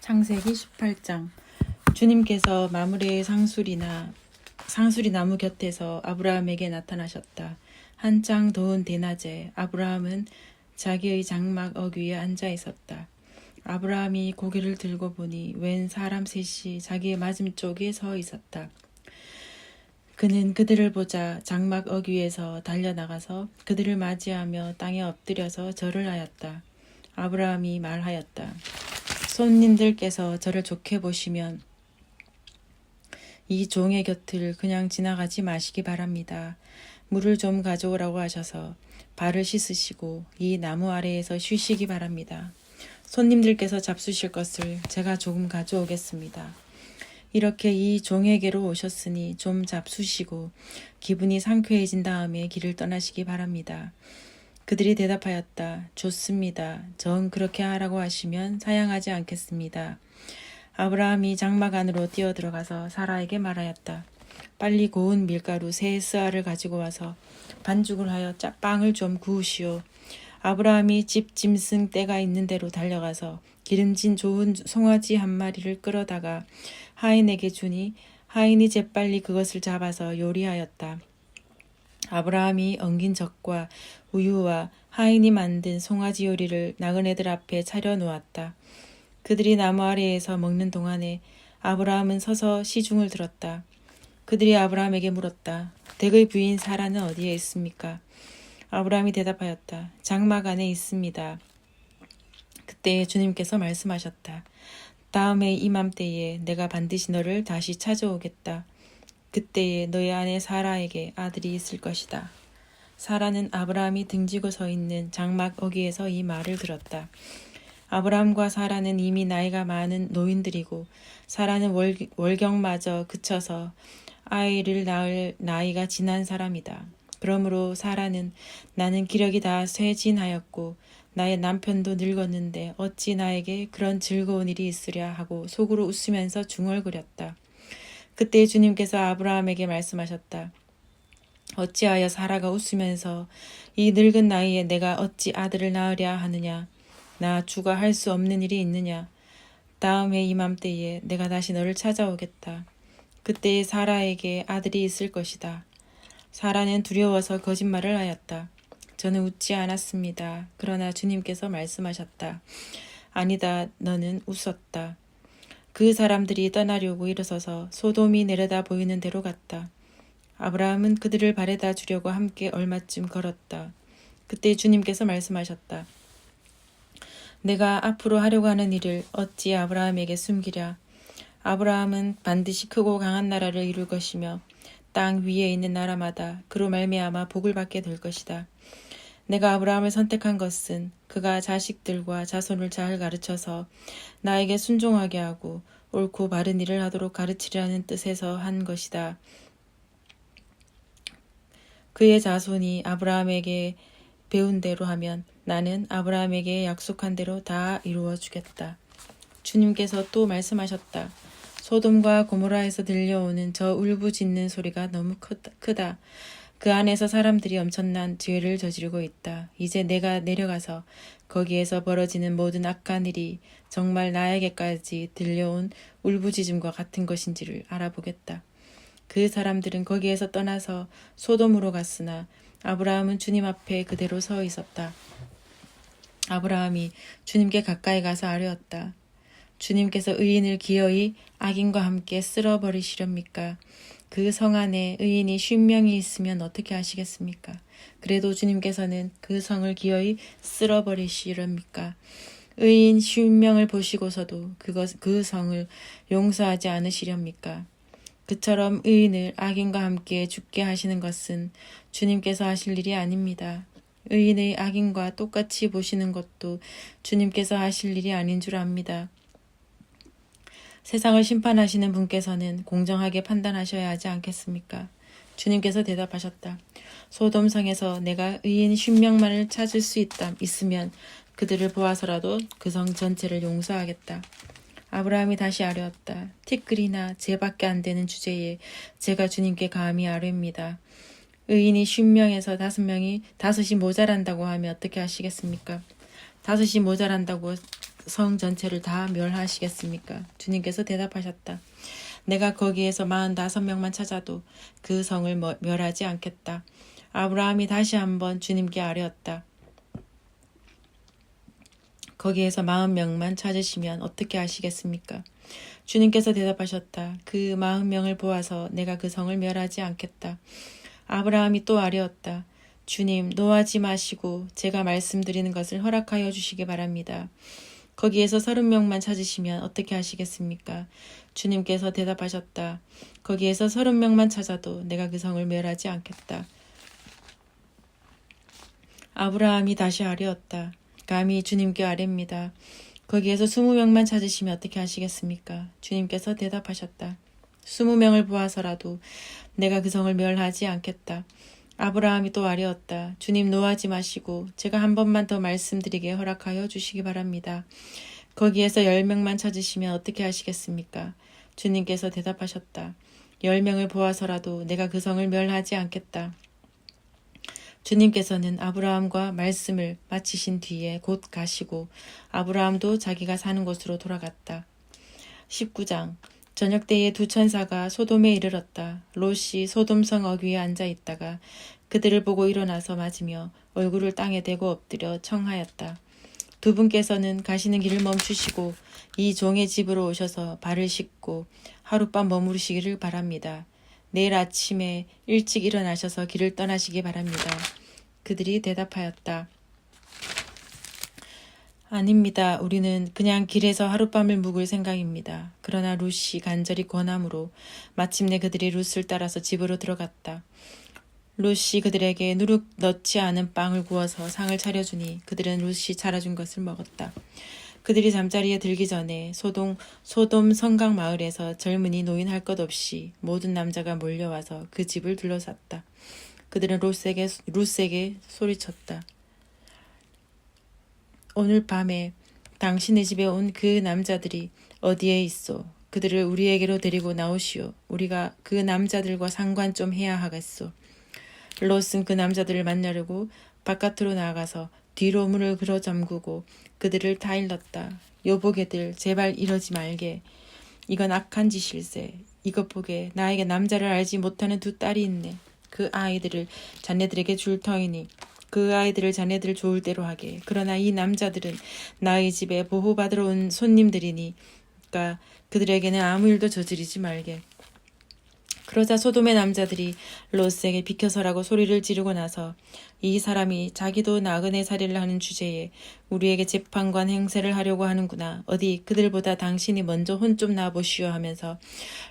창세기 18장. 주님께서 마므레의 상수리 나무 곁에서 아브라함에게 나타나셨다. 한창 더운 대낮에 아브라함은 자기의 장막 어귀에 앉아 있었다. 아브라함이 고개를 들고 보니 웬 사람 셋이 자기의 맞은쪽에 서 있었다. 그는 그들을 보자 장막 어귀에서 달려나가서 그들을 맞이하며 땅에 엎드려서 절을 하였다. 아브라함이 말하였다. 손님들께서 저를 좋게 보시면 이 종의 곁을 그냥 지나가지 마시기 바랍니다. 물을 좀 가져오라고 하셔서 발을 씻으시고 이 나무 아래에서 쉬시기 바랍니다. 손님들께서 잡수실 것을 제가 조금 가져오겠습니다. 이렇게 이 종에게로 오셨으니 좀 잡수시고 기분이 상쾌해진 다음에 길을 떠나시기 바랍니다. 그들이 대답하였다. 좋습니다. 정 그렇게 하라고 하시면 사양하지 않겠습니다. 아브라함이 장막 안으로 뛰어들어가서 사라에게 말하였다. 빨리 고운 밀가루 3스아를 가지고 와서 반죽을 하여 빵을 좀 구우시오. 아브라함이 집 짐승 떼가 있는 데로 달려가서 기름진 좋은 송아지 한 마리를 끌어다가 하인에게 주니 하인이 재빨리 그것을 잡아서 요리하였다. 아브라함이 엉긴 젖과 우유와 하인이 만든 송아지 요리를 나그네들 앞에 차려 놓았다. 그들이 나무 아래에서 먹는 동안에 아브라함은 서서 시중을 들었다. 그들이 아브라함에게 물었다. 댁의 부인 사라는 어디에 있습니까? 아브라함이 대답하였다. 장막 안에 있습니다. 그때 주님께서 말씀하셨다. 다음에 이맘때에 내가 반드시 너를 다시 찾아오겠다. 그때에 너의 아내 사라에게 아들이 있을 것이다. 사라는 아브라함이 등지고 서 있는 장막 어귀에서 이 말을 들었다. 아브라함과 사라는 이미 나이가 많은 노인들이고 사라는 월경마저 그쳐서 아이를 낳을 나이가 지난 사람이다. 그러므로 사라는 나는 기력이 다 쇠진하였고 나의 남편도 늙었는데 어찌 나에게 그런 즐거운 일이 있으랴 하고 속으로 웃으면서 중얼거렸다. 그때 주님께서 아브라함에게 말씀하셨다. 어찌하여 사라가 웃으면서 이 늙은 나이에 내가 어찌 아들을 낳으랴 하느냐. 나 주가 할 수 없는 일이 있느냐. 다음에 이맘때에 내가 다시 너를 찾아오겠다. 그때에 사라에게 아들이 있을 것이다. 사라는 두려워서 거짓말을 하였다. 저는 웃지 않았습니다. 그러나 주님께서 말씀하셨다. 아니다. 너는 웃었다. 그 사람들이 떠나려고 일어서서 소돔이 내려다 보이는 데로 갔다. 아브라함은 그들을 바래다 주려고 함께 얼마쯤 걸었다. 그때 주님께서 말씀하셨다. 내가 앞으로 하려고 하는 일을 어찌 아브라함에게 숨기랴. 아브라함은 반드시 크고 강한 나라를 이룰 것이며 땅 위에 있는 나라마다 그로 말미암아 복을 받게 될 것이다. 내가 아브라함을 선택한 것은 그가 자식들과 자손을 잘 가르쳐서 나에게 순종하게 하고 옳고 바른 일을 하도록 가르치려는 뜻에서 한 것이다. 그의 자손이 아브라함에게 배운 대로 하면 나는 아브라함에게 약속한 대로 다 이루어 주겠다. 주님께서 또 말씀하셨다. 소돔과 고모라에서 들려오는 저 울부짖는 소리가 너무 크다. 그 안에서 사람들이 엄청난 죄를 저지르고 있다. 이제 내가 내려가서 거기에서 벌어지는 모든 악한 일이 정말 나에게까지 들려온 울부짖음과 같은 것인지를 알아보겠다. 그 사람들은 거기에서 떠나서 소돔으로 갔으나 아브라함은 주님 앞에 그대로 서 있었다. 아브라함이 주님께 가까이 가서 아뢰었다. 주님께서 의인을 기어이 악인과 함께 쓸어버리시렵니까? 그 성 안에 의인이 50명이 있으면 어떻게 하시겠습니까? 그래도 주님께서는 그 성을 기어이 쓸어버리시렵니까? 의인 50명을 보시고서도 그 성을 용서하지 않으시렵니까? 그처럼 의인을 악인과 함께 죽게 하시는 것은 주님께서 하실 일이 아닙니다. 의인의 악인과 똑같이 보시는 것도 주님께서 하실 일이 아닌 줄 압니다. 세상을 심판하시는 분께서는 공정하게 판단하셔야 하지 않겠습니까? 주님께서 대답하셨다. 소돔성에서 내가 의인 50명만을 찾을 수 있으면 그들을 보아서라도 그 성 전체를 용서하겠다. 아브라함이 다시 아뢰었다. 티끌이나 재밖에 안 되는 주제에 제가 주님께 감히 아뢰입니다. 의인이 50명에서 5이 모자란다고 하면 어떻게 하시겠습니까? 5이 모자란다고 성 전체를 다 멸하시겠습니까? 주님께서 대답하셨다. 내가 거기에서 45명만 찾아도 그 성을 멸하지 않겠다. 아브라함이 다시 한번 주님께 아뢰었다. 거기에서 40명만 찾으시면 어떻게 하시겠습니까? 주님께서 대답하셨다. 그 40명을 보아서 내가 그 성을 멸하지 않겠다. 아브라함이 또 아뢰었다. 주님, 노하지 마시고 제가 말씀드리는 것을 허락하여 주시기 바랍니다. 거기에서 30명만 찾으시면 어떻게 하시겠습니까? 주님께서 대답하셨다. 거기에서 30명만 찾아도 내가 그 성을 멸하지 않겠다. 아브라함이 다시 아뢰었다. 감히 주님께 아뢰입니다. 거기에서 20명만 찾으시면 어떻게 하시겠습니까? 주님께서 대답하셨다. 20명을 보아서라도 내가 그 성을 멸하지 않겠다. 아브라함이 또 아뢰었다. 주님 노하지 마시고 제가 한 번만 더 말씀드리게 허락하여 주시기 바랍니다. 거기에서 10명만 찾으시면 어떻게 하시겠습니까? 주님께서 대답하셨다. 10명을 보아서라도 내가 그 성을 멸하지 않겠다. 주님께서는 아브라함과 말씀을 마치신 뒤에 곧 가시고 아브라함도 자기가 사는 곳으로 돌아갔다. 19장 저녁 때에 두 천사가 소돔에 이르렀다. 롯이 소돔성 어귀에 앉아 있다가 그들을 보고 일어나서 맞으며 얼굴을 땅에 대고 엎드려 청하였다. 두 분께서는 가시는 길을 멈추시고 이 종의 집으로 오셔서 발을 씻고 하룻밤 머무르시기를 바랍니다. 내일 아침에 일찍 일어나셔서 길을 떠나시기 바랍니다. 그들이 대답하였다. 아닙니다. 우리는 그냥 길에서 하룻밤을 묵을 생각입니다. 그러나 룻이 간절히 권함으로 마침내 그들이 룻을 따라서 집으로 들어갔다. 룻이 그들에게 누룩 넣지 않은 빵을 구워서 상을 차려주니 그들은 룻이 차려준 것을 먹었다. 그들이 잠자리에 들기 전에 소돔 성강 마을에서 젊은이 노인 할 것 없이 모든 남자가 몰려와서 그 집을 둘러쌌다. 그들은 룻에게 소리쳤다. 오늘 밤에 당신의 집에 온 그 남자들이 어디에 있어? 그들을 우리에게로 데리고 나오시오. 우리가 그 남자들과 상관 좀 해야 하겠소. 롯은 그 남자들을 만나려고 바깥으로 나가서 뒤로 문을 걸어 잠그고 그들을 다 일렀다. 여보게들 제발 이러지 말게. 이건 악한 짓일세. 이것 보게 나에게 남자를 알지 못하는 두 딸이 있네. 그 아이들을 자네들에게 줄 터이니 그 아이들을 자네들 좋을 대로 하게. 그러나 이 남자들은 나의 집에 보호받으러 온 손님들이니까 그들에게는 아무 일도 저지르지 말게. 그러자 소돔의 남자들이 롯에게 비켜서라고 소리를 지르고 나서 이 사람이 자기도 나그네 살이를 하는 주제에 우리에게 재판관 행세를 하려고 하는구나. 어디 그들보다 당신이 먼저 혼 좀 나보시오 하면서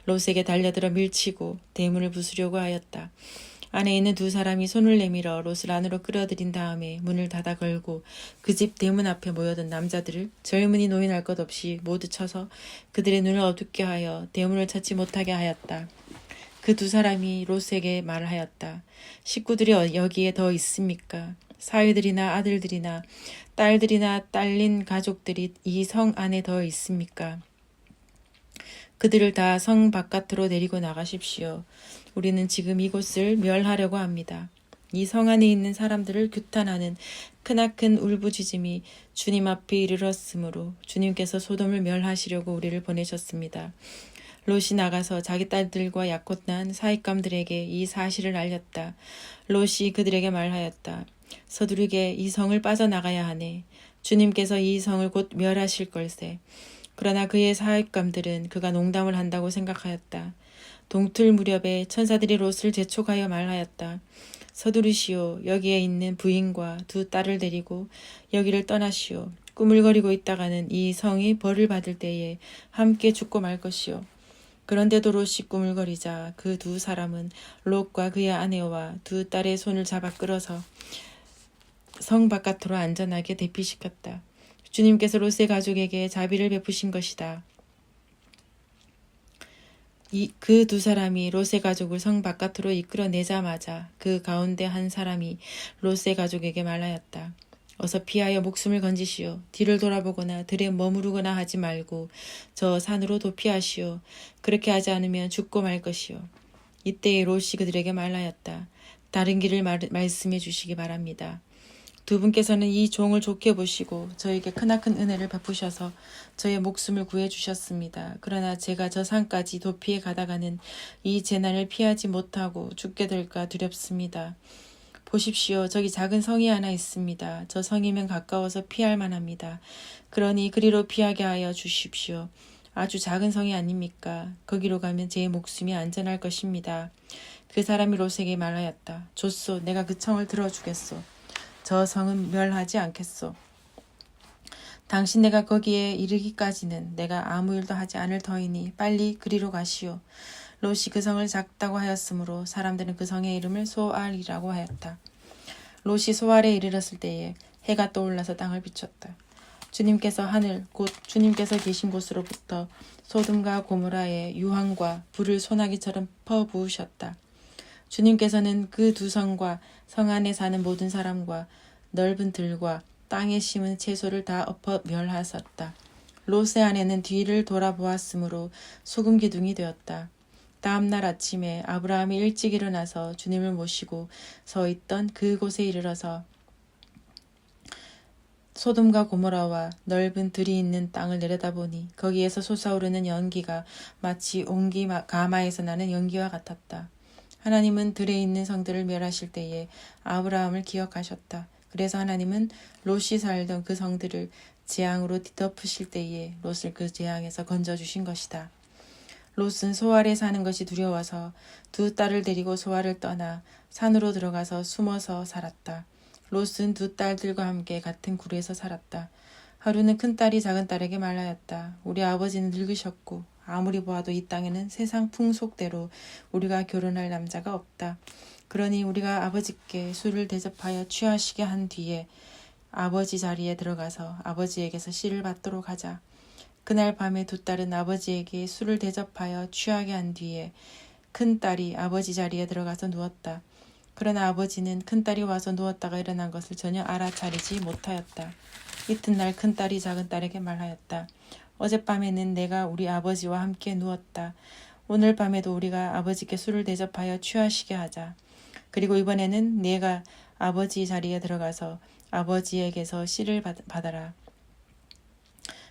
롯에게 달려들어 밀치고 대문을 부수려고 하였다. 안에 있는 두 사람이 손을 내밀어 롯을 안으로 끌어들인 다음에 문을 닫아 걸고 그 집 대문 앞에 모여든 남자들을 젊은이 노인 할 것 없이 모두 쳐서 그들의 눈을 어둡게 하여 대문을 찾지 못하게 하였다. 그 두 사람이 롯에게 말하였다. 식구들이 여기에 더 있습니까? 사위들이나 아들들이나 딸들이나 딸린 가족들이 이 성 안에 더 있습니까? 그들을 다 성 바깥으로 데리고 나가십시오. 우리는 지금 이곳을 멸하려고 합니다. 이 성 안에 있는 사람들을 규탄하는 크나큰 울부짖음이 주님 앞에 이르렀으므로 주님께서 소돔을 멸하시려고 우리를 보내셨습니다. 롯이 나가서 자기 딸들과 약혼난 사익감들에게 이 사실을 알렸다. 롯이 그들에게 말하였다. 서두르게 이 성을 빠져나가야 하네. 주님께서 이 성을 곧 멸하실 걸세. 그러나 그의 사익감들은 그가 농담을 한다고 생각하였다. 동틀 무렵에 천사들이 롯을 재촉하여 말하였다. 서두르시오. 여기에 있는 부인과 두 딸을 데리고 여기를 떠나시오. 꾸물거리고 있다가는 이 성이 벌을 받을 때에 함께 죽고 말 것이오. 그런데도 롯이 꾸물거리자 그 두 사람은 롯과 그의 아내와 두 딸의 손을 잡아 끌어서 성 바깥으로 안전하게 대피시켰다. 주님께서 롯의 가족에게 자비를 베푸신 것이다. 그 두 사람이 롯의 가족을 성 바깥으로 이끌어내자마자 그 가운데 한 사람이 롯의 가족에게 말하였다. 어서 피하여 목숨을 건지시오. 뒤를 돌아보거나 들에 머무르거나 하지 말고 저 산으로 도피하시오. 그렇게 하지 않으면 죽고 말 것이오. 이때에 롯이 그들에게 말하였다. 다른 길을 말씀해 주시기 바랍니다. 두 분께서는 이 종을 좋게 보시고 저에게 크나큰 은혜를 베푸셔서 저의 목숨을 구해 주셨습니다. 그러나 제가 저 산까지 도피해 가다가는 이 재난을 피하지 못하고 죽게 될까 두렵습니다. 보십시오. 저기 작은 성이 하나 있습니다. 저 성이면 가까워서 피할 만합니다. 그러니 그리로 피하게 하여 주십시오. 아주 작은 성이 아닙니까? 거기로 가면 제 목숨이 안전할 것입니다. 그 사람이 롯에게 말하였다. 좋소. 내가 그 청을 들어주겠소. 저 성은 멸하지 않겠소. 당신 내가 거기에 이르기까지는 내가 아무 일도 하지 않을 터이니 빨리 그리로 가시오. 롯이 그 성을 작다고 하였으므로 사람들은 그 성의 이름을 소알이라고 하였다. 롯이 소알에 이르렀을 때에 해가 떠올라서 땅을 비췄다. 주님께서 하늘 곧 주님께서 계신 곳으로부터 소돔과 고모라의 유황과 불을 소나기처럼 퍼부으셨다. 주님께서는 그 두 성과 성 안에 사는 모든 사람과 넓은 들과 땅에 심은 채소를 다 엎어 멸하셨다. 롯의 아내는 뒤를 돌아보았으므로 소금 기둥이 되었다. 다음 날 아침에 아브라함이 일찍 일어나서 주님을 모시고 서 있던 그곳에 이르러서 소돔과 고모라와 넓은 들이 있는 땅을 내려다보니 거기에서 솟아오르는 연기가 마치 옹기 가마에서 나는 연기와 같았다. 하나님은 들에 있는 성들을 멸하실 때에 아브라함을 기억하셨다. 그래서 하나님은 롯이 살던 그 성들을 재앙으로 뒤덮으실 때에 롯을 그 재앙에서 건져주신 것이다. 롯은 소알에 사는 것이 두려워서 두 딸을 데리고 소알을 떠나 산으로 들어가서 숨어서 살았다. 롯은 두 딸들과 함께 같은 굴에서 살았다. 하루는 큰딸이 작은딸에게 말하였다. 우리 아버지는 늙으셨고 아무리 보아도 이 땅에는 세상 풍속대로 우리가 결혼할 남자가 없다. 그러니 우리가 아버지께 술을 대접하여 취하시게 한 뒤에 아버지 자리에 들어가서 아버지에게서 씨를 받도록 하자. 그날 밤에 두 딸은 아버지에게 술을 대접하여 취하게 한 뒤에 큰딸이 아버지 자리에 들어가서 누웠다. 그러나 아버지는 큰딸이 와서 누웠다가 일어난 것을 전혀 알아차리지 못하였다. 이튿날 큰딸이 작은딸에게 말하였다. 어젯밤에는 내가 우리 아버지와 함께 누웠다. 오늘 밤에도 우리가 아버지께 술을 대접하여 취하시게 하자. 그리고 이번에는 내가 아버지 자리에 들어가서 아버지에게서 씨를 받아라.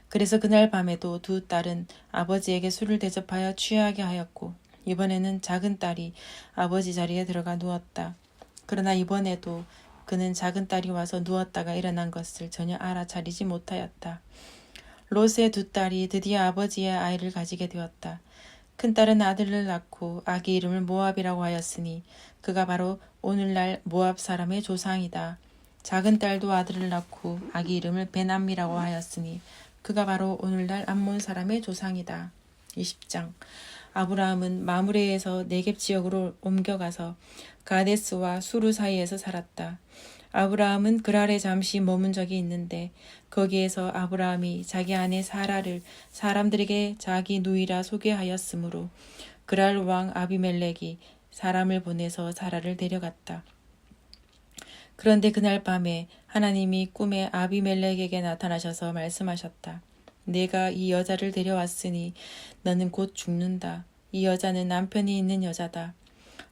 그래서 그날 밤에도 두 딸은 아버지에게 술을 대접하여 취하게 하였고 이번에는 작은 딸이 아버지 자리에 들어가 누웠다. 그러나 이번에도 그는 작은 딸이 와서 누웠다가 일어난 것을 전혀 알아차리지 못하였다. 롯의 두 딸이 드디어 아버지의 아이를 가지게 되었다. 큰딸은 아들을 낳고 아기 이름을 모압이라고 하였으니 그가 바로 오늘날 모압 사람의 조상이다. 작은 딸도 아들을 낳고 아기 이름을 베남이라고 하였으니 그가 바로 오늘날 암몬 사람의 조상이다. 20장 아브라함은 마므레에서 네겝 지역으로 옮겨가서 가데스와 수루 사이에서 살았다. 아브라함은 그랄에 잠시 머문 적이 있는데 거기에서 아브라함이 자기 아내 사라를 사람들에게 자기 누이라 소개하였으므로 그랄 왕 아비멜렉이 사람을 보내서 사라를 데려갔다. 그런데 그날 밤에 하나님이 꿈에 아비멜렉에게 나타나셔서 말씀하셨다. 내가 이 여자를 데려왔으니 너는 곧 죽는다. 이 여자는 남편이 있는 여자다.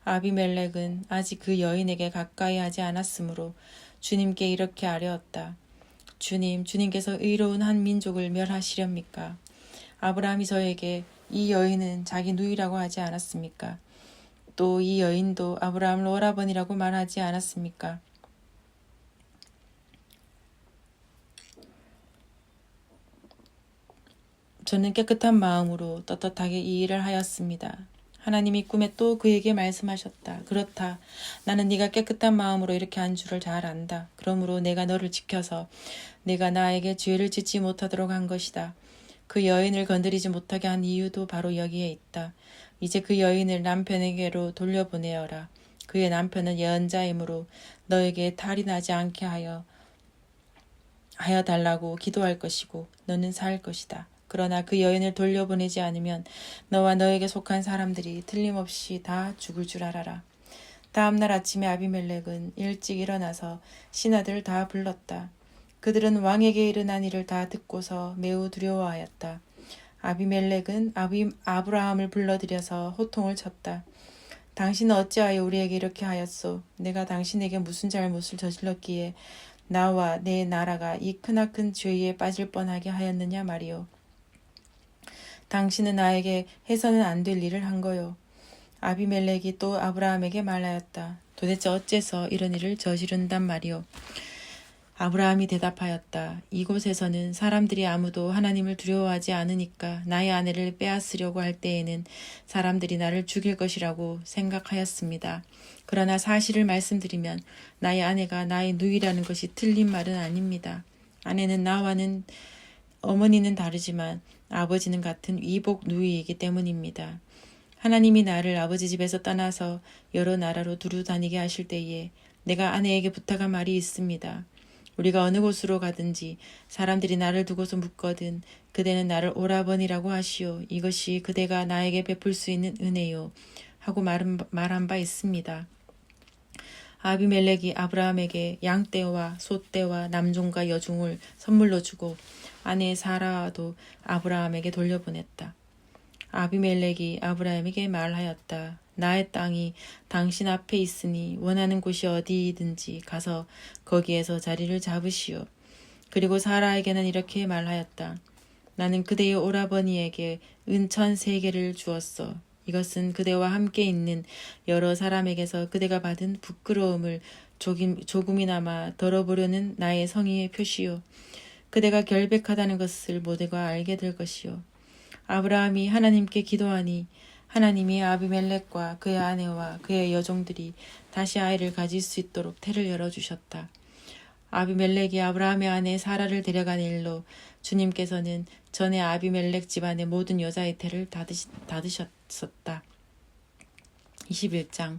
아비멜렉은 아직 그 여인에게 가까이 하지 않았으므로 주님께 이렇게 아뢰었다. 주님께서 의로운 한 민족을 멸하시렵니까? 아브라함이 저에게 이 여인은 자기 누이라고 하지 않았습니까? 또 이 여인도 아브라함을 오라버니라고 말하지 않았습니까? 저는 깨끗한 마음으로 떳떳하게 이 일을 하였습니다. 하나님이 꿈에 또 그에게 말씀하셨다. 그렇다. 나는 네가 깨끗한 마음으로 이렇게 한 줄을 잘 안다. 그러므로 내가 너를 지켜서 내가 나에게 죄를 짓지 못하도록 한 것이다. 그 여인을 건드리지 못하게 한 이유도 바로 여기에 있다. 이제 그 여인을 남편에게로 돌려보내어라. 그의 남편은 예언자이므로 너에게 탈이 나지 않게 하여 달라고 기도할 것이고 너는 살 것이다. 그러나 그 여인을 돌려보내지 않으면 너와 너에게 속한 사람들이 틀림없이 다 죽을 줄 알아라. 다음 날 아침에 아비멜렉은 일찍 일어나서 신하들을 다 불렀다. 그들은 왕에게 일어난 일을 다 듣고서 매우 두려워하였다. 아비멜렉은 아브라함을 불러들여서 호통을 쳤다. 당신은 어찌하여 우리에게 이렇게 하였소? 내가 당신에게 무슨 잘못을 저질렀기에 나와 내 나라가 이 크나큰 죄에 빠질 뻔하게 하였느냐 말이요. 당신은 나에게 해서는 안 될 일을 한 거요. 아비멜렉이 또 아브라함에게 말하였다. 도대체 어째서 이런 일을 저지른단 말이요. 아브라함이 대답하였다. 이곳에서는 사람들이 아무도 하나님을 두려워하지 않으니까 나의 아내를 빼앗으려고 할 때에는 사람들이 나를 죽일 것이라고 생각하였습니다. 그러나 사실을 말씀드리면 나의 아내가 나의 누이라는 것이 틀린 말은 아닙니다. 아내는 나와는 어머니는 다르지만 아버지는 같은 이복 누이이기 때문입니다. 하나님이 나를 아버지 집에서 떠나서 여러 나라로 두루 다니게 하실 때에 내가 아내에게 부탁한 말이 있습니다. 우리가 어느 곳으로 가든지 사람들이 나를 두고서 묻거든 그대는 나를 오라버니라고 하시오. 이것이 그대가 나에게 베풀 수 있는 은혜요. 하고 말한 바 있습니다. 아비멜렉이 아브라함에게 양떼와 소떼와 남종과 여종을 선물로 주고 아내 사라도 아브라함에게 돌려보냈다. 아비멜렉이 아브라함에게 말하였다. 나의 땅이 당신 앞에 있으니 원하는 곳이 어디든지 가서 거기에서 자리를 잡으시오. 그리고 사라에게는 이렇게 말하였다. 나는 그대의 오라버니에게 은천 3개를 주었어. 이것은 그대와 함께 있는 여러 사람에게서 그대가 받은 부끄러움을 조금이나마 덜어보려는 나의 성의의 표시요. 그대가 결백하다는 것을 모두가 알게 될 것이요. 아브라함이 하나님께 기도하니 하나님이 아비멜렉과 그의 아내와 그의 여종들이 다시 아이를 가질 수 있도록 태를 열어주셨다. 아비멜렉이 아브라함의 아내 사라를 데려간 일로 주님께서는 전에 아비멜렉 집안의 모든 여자의 태를 닫으셨다. 21장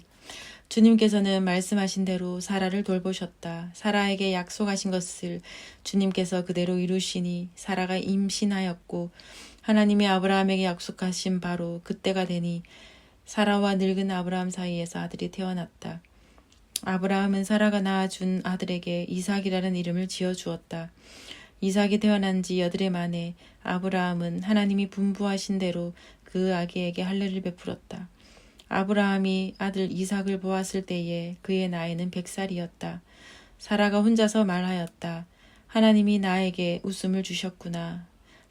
주님께서는 말씀하신 대로 사라를 돌보셨다. 사라에게 약속하신 것을 주님께서 그대로 이루시니 사라가 임신하였고 하나님이 아브라함에게 약속하신 바로 그때가 되니 사라와 늙은 아브라함 사이에서 아들이 태어났다. 아브라함은 사라가 낳아준 아들에게 이삭이라는 이름을 지어주었다. 이삭이 태어난 지 8해 만에 아브라함은 하나님이 분부하신 대로 그 아기에게 할례를 베풀었다. 아브라함이 아들 이삭을 보았을 때에 그의 나이는 100살이었다. 사라가 혼자서 말하였다. 하나님이 나에게 웃음을 주셨구나.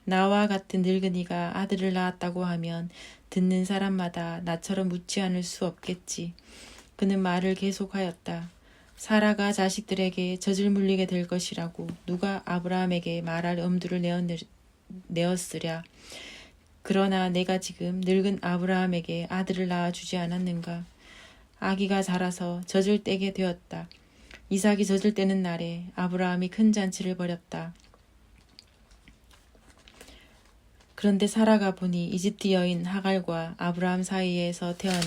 나와 같은 늙은이가 아들을 낳았다고 하면 듣는 사람마다 나처럼 묻지 않을 수 없겠지. 그는 말을 계속하였다. 사라가 자식들에게 젖을 물리게 될 것이라고 누가 아브라함에게 말할 엄두를 내었으랴. 그러나 내가 지금 늙은 아브라함에게 아들을 낳아주지 않았는가. 아기가 자라서 젖을 떼게 되었다. 이삭이 젖을 떼는 날에 아브라함이 큰 잔치를 벌였다. 그런데 사라가 보니 이집트 여인 하갈과 아브라함 사이에서 태어난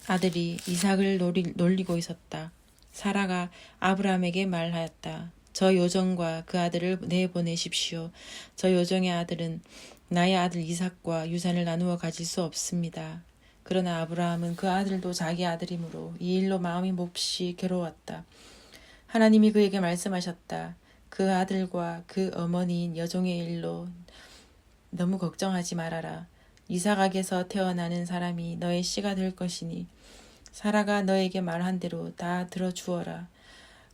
아들이 이삭을 놀리고 있었다. 사라가 아브라함에게 말하였다. 저 요정과 그 아들을 내보내십시오. 저 요정의 아들은 나의 아들 이삭과 유산을 나누어 가질 수 없습니다. 그러나 아브라함은 그 아들도 자기 아들이므로 이 일로 마음이 몹시 괴로웠다. 하나님이 그에게 말씀하셨다. 그 아들과 그 어머니인 여종의 일로 너무 걱정하지 말아라. 이삭에게서 태어나는 사람이 너의 씨가 될 것이니 사라가 너에게 말한 대로 다 들어주어라.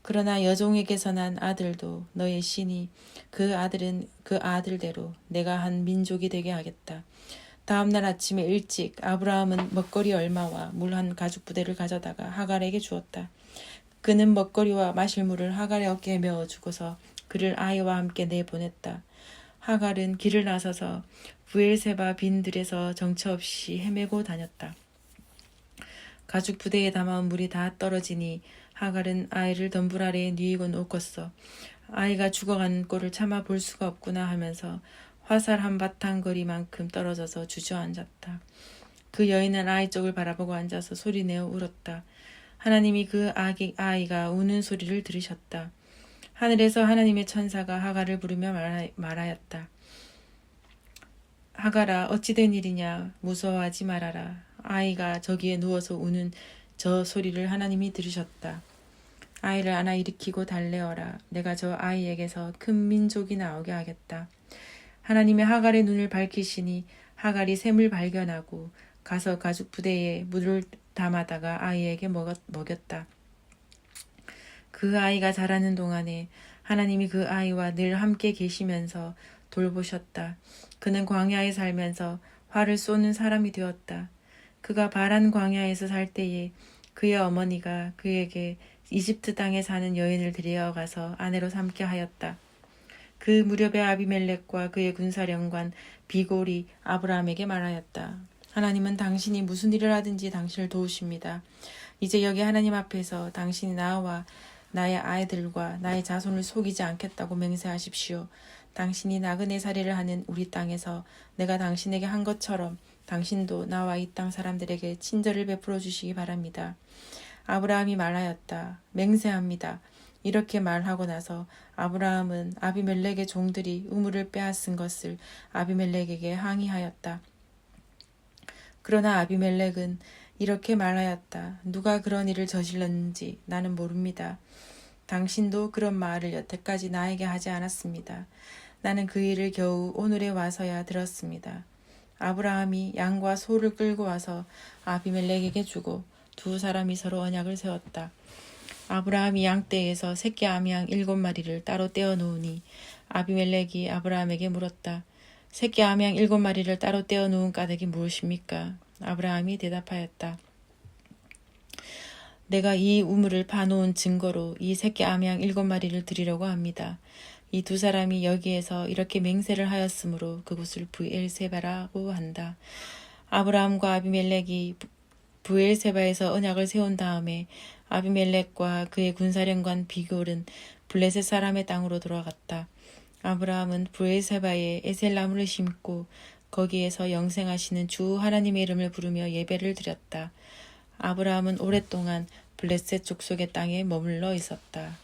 그러나 여종에게서 난 아들도 너의 씨니 그 아들은 그 아들대로 내가 한 민족이 되게 하겠다. 다음 날 아침에 일찍 아브라함은 먹거리 얼마와 물 한 가죽 부대를 가져다가 하갈에게 주었다. 그는 먹거리와 마실 물을 하갈의 어깨에 메어주고서 그를 아이와 함께 내보냈다. 하갈은 길을 나서서 부엘세바 빈들에서 정처 없이 헤매고 다녔다. 가죽 부대에 담아온 물이 다 떨어지니 하갈은 아이를 덤불 아래에 뉘고 놓았어. 아이가 죽어가는 꼴을 참아 볼 수가 없구나 하면서 화살 한 바탕 거리만큼 떨어져서 주저앉았다. 그 여인은 아이 쪽을 바라보고 앉아서 소리내어 울었다. 하나님이 그 아이가 우는 소리를 들으셨다. 하늘에서 하나님의 천사가 하갈을 부르며 말하였다. 하갈아, 어찌된 일이냐? 무서워하지 말아라. 아이가 저기에 누워서 우는 저 소리를 하나님이 들으셨다. 아이를 안아 일으키고 달래어라. 내가 저 아이에게서 큰 민족이 나오게 하겠다. 하나님이 하갈의 눈을 밝히시니 하갈이 샘을 발견하고 가서 가죽 부대에 물을 담아다가 아이에게 먹였다. 그 아이가 자라는 동안에 하나님이 그 아이와 늘 함께 계시면서 돌보셨다. 그는 광야에 살면서 활을 쏘는 사람이 되었다. 그가 바란 광야에서 살 때에 그의 어머니가 그에게 이집트 땅에 사는 여인을 데려가서 아내로 삼게 하였다. 그 무렵에 아비멜렉과 그의 군사령관 비골이 아브라함에게 말하였다. 하나님은 당신이 무슨 일을 하든지 당신을 도우십니다. 이제 여기 하나님 앞에서 당신이 나와 나의 아이들과 나의 자손을 속이지 않겠다고 맹세하십시오. 당신이 나그네 살이를 하는 우리 땅에서 내가 당신에게 한 것처럼 당신도 나와 이 땅 사람들에게 친절을 베풀어 주시기 바랍니다. 아브라함이 말하였다. 맹세합니다. 이렇게 말하고 나서 아브라함은 아비멜렉의 종들이 우물을 빼앗은 것을 아비멜렉에게 항의하였다. 그러나 아비멜렉은 이렇게 말하였다. 누가 그런 일을 저질렀는지 나는 모릅니다. 당신도 그런 말을 여태까지 나에게 하지 않았습니다. 나는 그 일을 겨우 오늘에 와서야 들었습니다. 아브라함이 양과 소를 끌고 와서 아비멜렉에게 주고 두 사람이 서로 언약을 세웠다. 아브라함이 양떼에서 새끼 암양 7마리를 따로 떼어 놓으니 아비멜렉이 아브라함에게 물었다. 새끼 암양 7마리를 따로 떼어 놓은 까닭이 무엇입니까? 아브라함이 대답하였다. 내가 이 우물을 파놓은 증거로 이 새끼 암양 7마리를 드리려고 합니다. 이 두 사람이 여기에서 이렇게 맹세를 하였으므로 그곳을 브엘세바라고 한다. 아브라함과 아비멜렉이 브엘세바에서 언약을 세운 다음에 아비멜렉과 그의 군사령관 비골은 블레셋 사람의 땅으로 돌아갔다. 아브라함은 브엘세바에 에셀나무를 심고 거기에서 영생하시는 주 하나님의 이름을 부르며 예배를 드렸다. 아브라함은 오랫동안 블레셋 족속의 땅에 머물러 있었다.